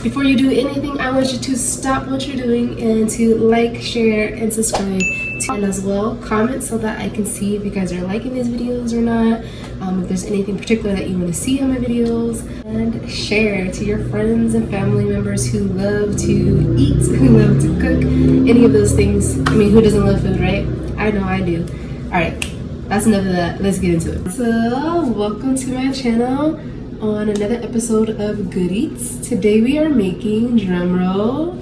Before you do anything, I want you to stop what you're doing and to like, share, and subscribe. And as well, comment so that I can see if you guys are liking these videos or not. If there's anything particular that you want to see on my videos. And share to your friends and family members who love to eat, who love to cook, any of those things. I mean, who doesn't love food, right? I know I do. Alright, that's enough of that. Let's get into it. So, welcome to my channel on another episode of Good Eats. Today we are making, drumroll,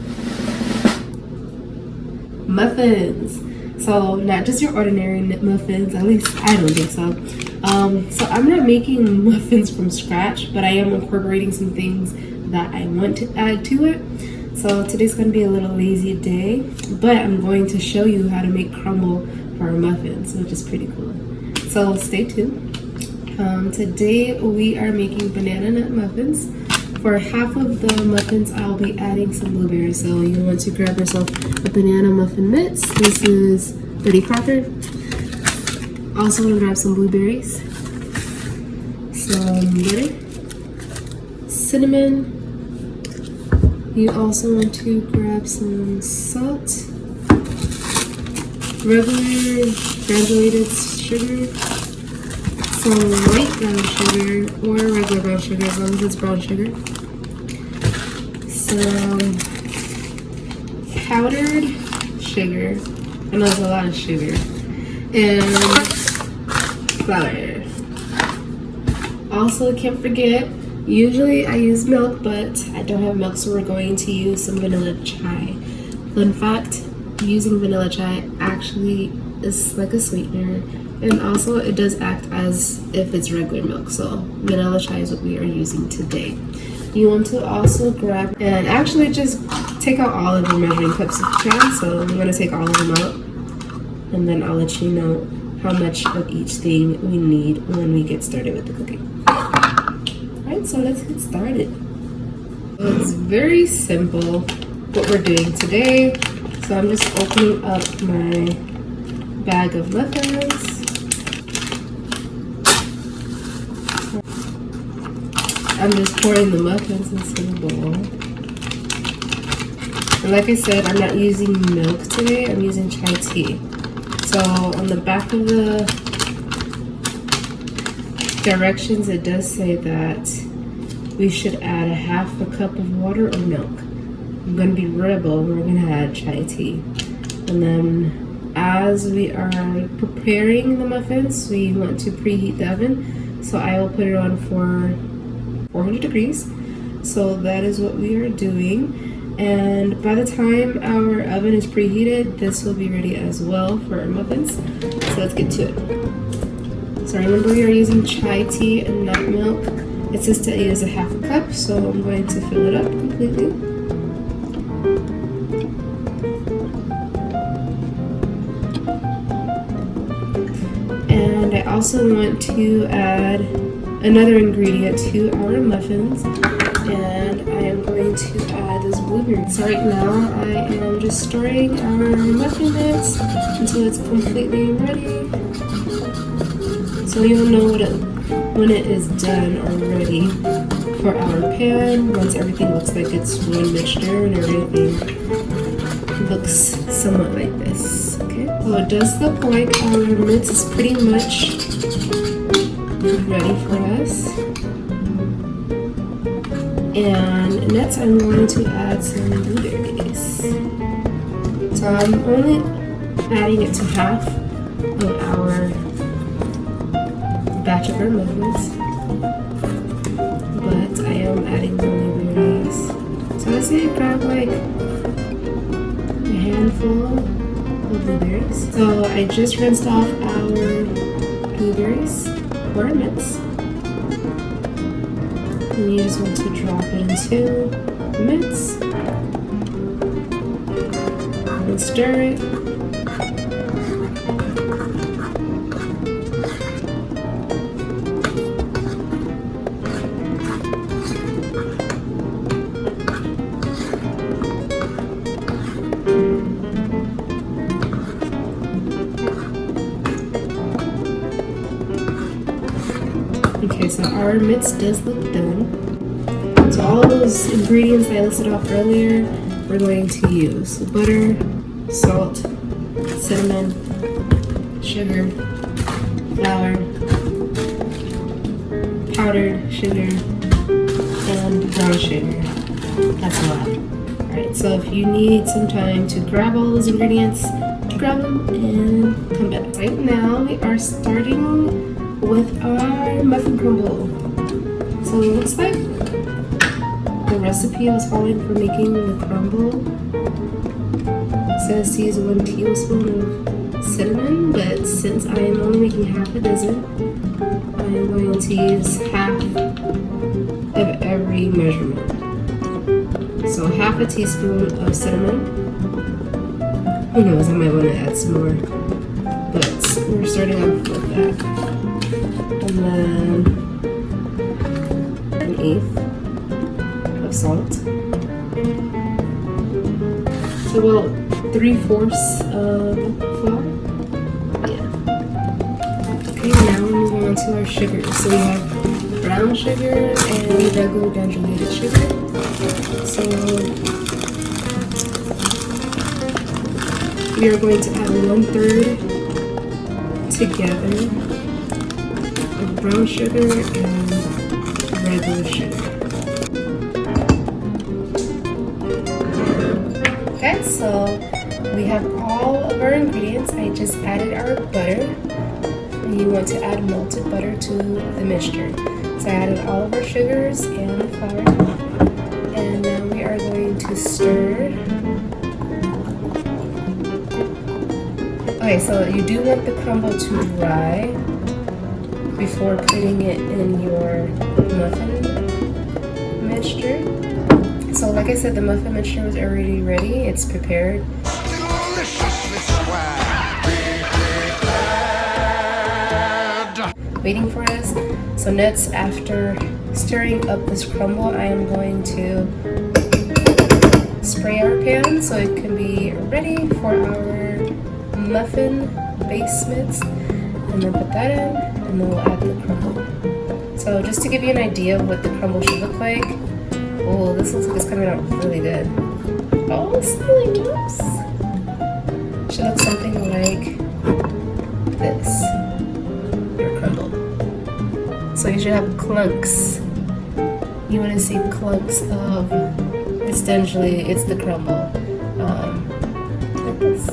muffins. So not just your ordinary muffins, at least I don't think so. So I'm not making muffins from scratch, but I am incorporating some things that I want to add to it. So today's going to be a little lazy day, but I'm going to show you how to make crumble for our muffins, which is pretty cool. So stay tuned. Today we are making banana nut muffins. For half of the muffins, I'll be adding some blueberries. So you want to grab yourself a banana muffin mix. This is Betty Crocker. Also want to grab some blueberries, some butter, cinnamon. You also want to grab some salt, regular granulated sugar, some white brown sugar or regular brown sugar as long as it's brown sugar, some powdered sugar, I know there's a lot of sugar, and flour. Also, can't forget, usually I use milk, but I don't have milk, so we're going to use some vanilla chai. Fun fact, using vanilla chai actually is like a sweetener, and also it does act as if it's regular milk, so vanilla chai is what we are using today. You want to also grab and actually just take out all of your measuring cups if you can. So I'm going to take all of them out, and then I'll let you know how much of each thing we need when we get started with the cooking. Alright, so let's get started. So it's very simple what we're doing today. So I'm just opening up my bag of muffins. I'm just pouring the muffins into the bowl. And like I said, I'm not using milk today, I'm using chai tea. So on the back of the directions, it does say that we should add a half a cup of water or milk. I'm going to be rebel, we're going to add chai tea. And then as we are preparing the muffins, we want to preheat the oven. So I will put it on for 400 degrees. So that is what we are doing. And by the time our oven is preheated, this will be ready as well for our muffins. So let's get to it. So remember, we are using chai tea and not milk. It says to use a half a cup, so I'm going to fill it up completely. And I also want to add another ingredient to our muffins, and I am going to add this blueberry. So right now I am just stirring our muffin mix until it's completely ready. So you'll know when it is done or ready for our pan, once everything looks like it's one mixture and everything looks somewhat like this. Okay, so it does look like our mix is pretty much ready for us. And next I'm going to add some blueberries. So I'm only adding it to half of our batch of our muffins, but I am adding the blueberries. So I say grab like a handful of blueberries. So I just rinsed off our blueberries for a mix. And you just want to drop it into the mix and stir it. Okay, so our mix does look done. So all of those ingredients that I listed off earlier, we're going to use butter, salt, cinnamon, sugar, flour, powdered sugar, and brown sugar. That's a lot. Alright, so if you need some time to grab all those ingredients, grab them and come back. Right now we are starting with our muffin crumble. So it looks like the recipe I was following for making the crumble says to use 1 tablespoon of cinnamon, but since I am only making half a dozen, I am going to use half of every measurement. So half a teaspoon of cinnamon. Who knows, I might want to add some more, but we're starting off with that. And then 1/8 of salt. So about 3/4 of flour. Yeah. Okay, now we're moving on to our sugar. So we have brown sugar and regular granulated sugar. So we are going to add 1/3 together of brown sugar and regular sugar. Okay, so we have all of our ingredients. I just added our butter. And you want to add melted butter to the mixture. So I added all of our sugars and the flour. And now we are going to stir. Okay, so you do want the crumble to dry before putting it in your muffin mixture. So like I said, the muffin mixture was already ready. It's prepared. Waiting for us. So next, after stirring up this crumble, I am going to spray our pan so it can be ready for our muffin base mix, and then put that in, and then we'll add the crumble. So just to give you an idea of what the crumble should look like. Oh, this looks like it's coming out really good. Oh, silly oops. Should look something like this. Your crumble. So you should have clunks. You want to see clunks of, essentially, it's the crumble. Like this.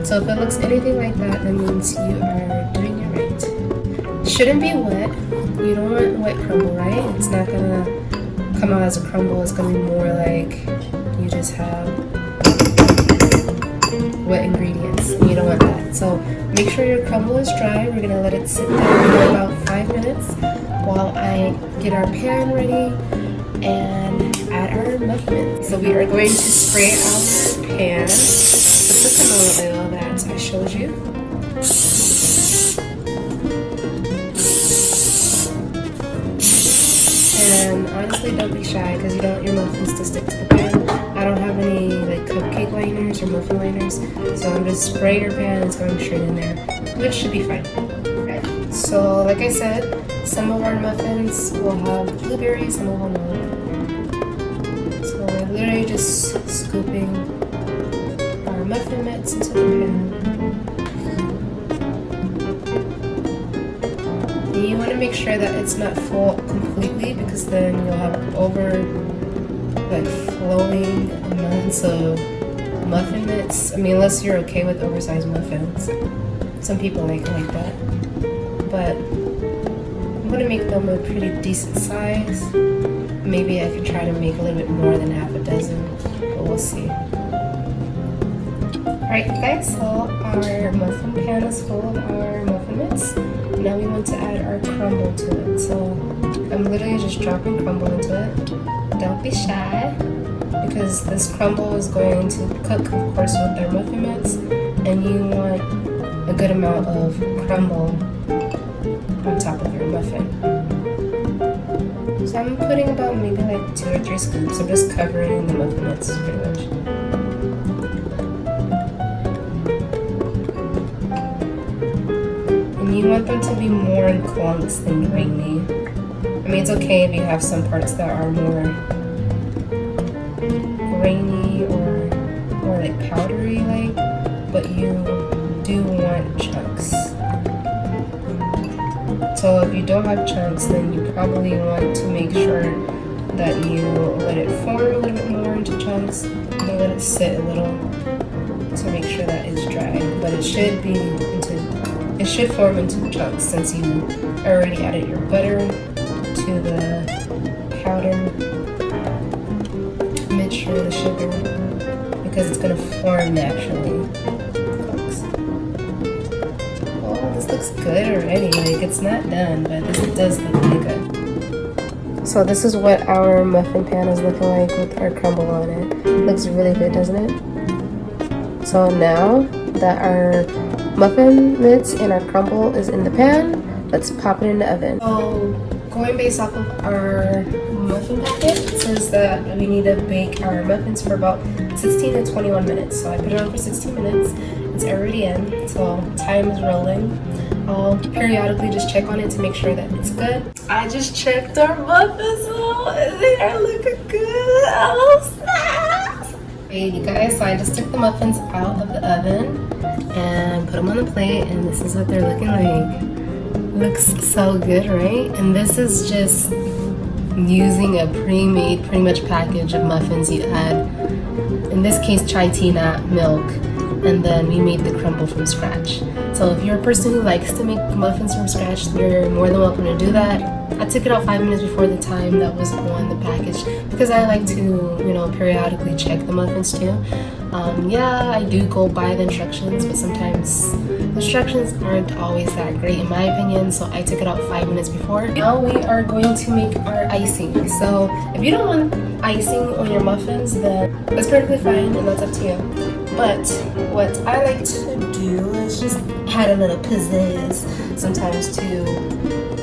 So if it looks anything like that, that means you are doing it right. Shouldn't be wet. You don't want wet crumble, right? It's not gonna come out as a crumble. It's gonna be more like you just have wet ingredients. You don't want that. So make sure your crumble is dry. We're gonna let it sit down for about 5 minutes while I get our pan ready and add our muffin. So we are going to spray our pan with the canola oil that I showed you. And honestly, don't be shy because you don't want your muffins to stick to the pan. I don't have any like cupcake liners or muffin liners, so I'm just spraying your pan and it's going straight in there, which should be fine. Okay. So like I said, some of our muffins will have blueberries, some will not. So we're literally just scooping our muffin mix into the pan. And you want to make sure that it's not full completely, because then you'll have flowing amounts of muffin mix. I mean, unless you're okay with oversized muffins. Some people like that. But I'm going to make them a pretty decent size. Maybe I could try to make a little bit more than half a dozen, but we'll see. Alright guys, so our muffin pan is full of our muffin mix. Now we want to add our crumble to it. So I'm literally just dropping crumble into it. Don't be shy, because this crumble is going to cook, of course, with our muffin mix, and you want a good amount of crumble on top of your muffin. So I'm putting about maybe like 2 or 3 scoops. I'm just covering the muffin mix pretty much. And you want them to be more in clumps than grainy. I mean, it's okay if you have some parts that are more grainy or more like powdery like, but you do want chunks. So if you don't have chunks, then you probably want to make sure that you let it form a little bit more into chunks and let it sit a little to make sure that it's dry. But it should form into chunks since you already added your butter to the powder. Mix sure the sugar, because it's gonna form naturally. Oh, this looks good already. Like, it's not done, but this does look really good. So this is what our muffin pan is looking like with our crumble on it. Looks really good, doesn't it? So now that our muffin mix and our crumble is in the pan, let's pop it in the oven. So going based off of our muffin packet, it says that we need to bake our muffins for about 16 to 21 minutes. So I put it on for 16 minutes. It's already in, so time is rolling. I'll periodically just check on it to make sure that it's good. I just checked our muffins out and they are looking good. Oh, snap! Hey, you guys, so I just took the muffins out of the oven and put them on the plate, and this is what they're looking like. Looks so good, right? And this is just using a pre-made, pretty much package of muffins. You add, in this case, chai tea, not milk, and then we made the crumble from scratch. So if you're a person who likes to make muffins from scratch, you're more than welcome to do that. I took it out 5 minutes before the time that was on the package because I like to, you know, periodically check the muffins too. Yeah, I do go by the instructions, but sometimes the instructions aren't always that great in my opinion, so I took it out 5 minutes before. Now we are going to make our icing. So if you don't want icing on your muffins, then that's perfectly fine and that's up to you. But what I like to do is just add a little pizzazz sometimes to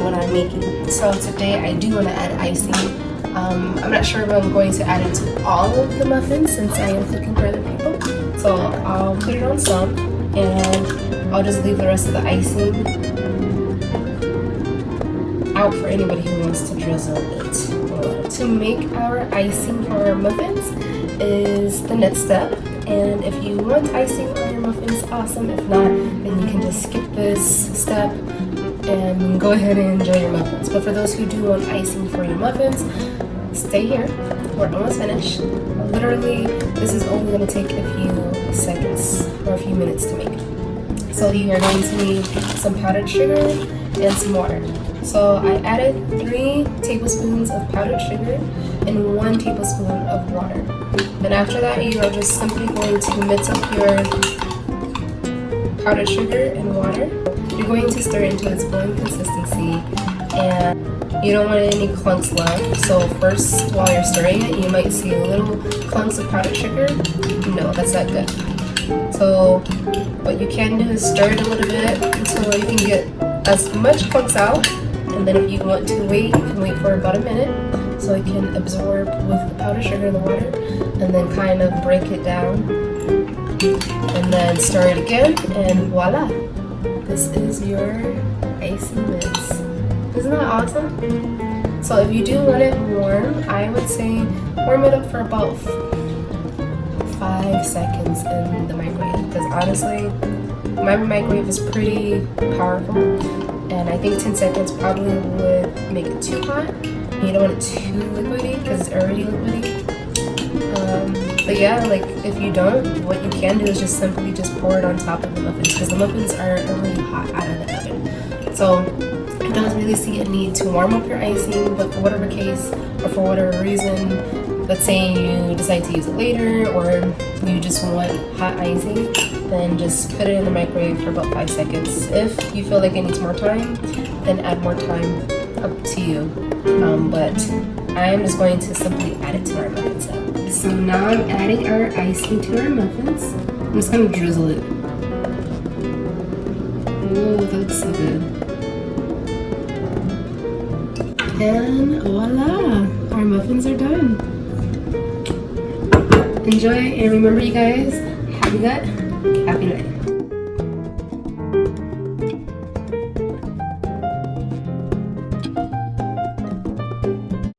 when I'm making. So today I do want to add icing. I'm not sure if I'm going to add it to all of the muffins since I am cooking for other people. So I'll put it on some and I'll just leave the rest of the icing out for anybody who wants to drizzle it. To make our icing for our muffins is the next step. And if you want icing on your muffins, awesome. If not, then you can just skip this step and go ahead and enjoy your muffins. But for those who do want icing for your muffins, stay here. We're almost finished. Literally, this is only going to take a few seconds or a few minutes to make. So you are going to need some powdered sugar and some water. So I added 3 tablespoons of powdered sugar and 1 tablespoon of water. And after that, you are just simply going to mix up your powdered sugar and water. You're going to stir it until it's boiling consistency, and you don't want any clumps left. So first, while you're stirring it, you might see little clumps of powdered sugar. No, that's not good. So what you can do is stir it a little bit until you can get as much clumps out. And then if you want to wait, you can wait for about a minute so it can absorb with the powdered sugar and the water, and then kind of break it down and then stir it again, and voila, this is your icing mix. Isn't that awesome? So if you do want it warm, I would say warm it up for about 5 seconds in the microwave, because honestly my microwave is pretty powerful and I think 10 seconds probably would make it too hot. You don't want it too liquidy because it's already liquidy. But yeah, like if you don't, what you can do is just simply just pour it on top of the muffins, because the muffins are already hot out of the oven. So I don't really see a need to warm up your icing, but for whatever case or for whatever reason, let's say you decide to use it later or you just want hot icing, then just put it in the microwave for about 5 seconds. If you feel like it needs more time, then add more time, up to you. But I'm just going to simply add it to our muffins now. So now I'm adding our icing to our muffins. I'm just going to drizzle it. Oh, that looks so good. And voila, our muffins are done. Enjoy, and remember you guys, have you got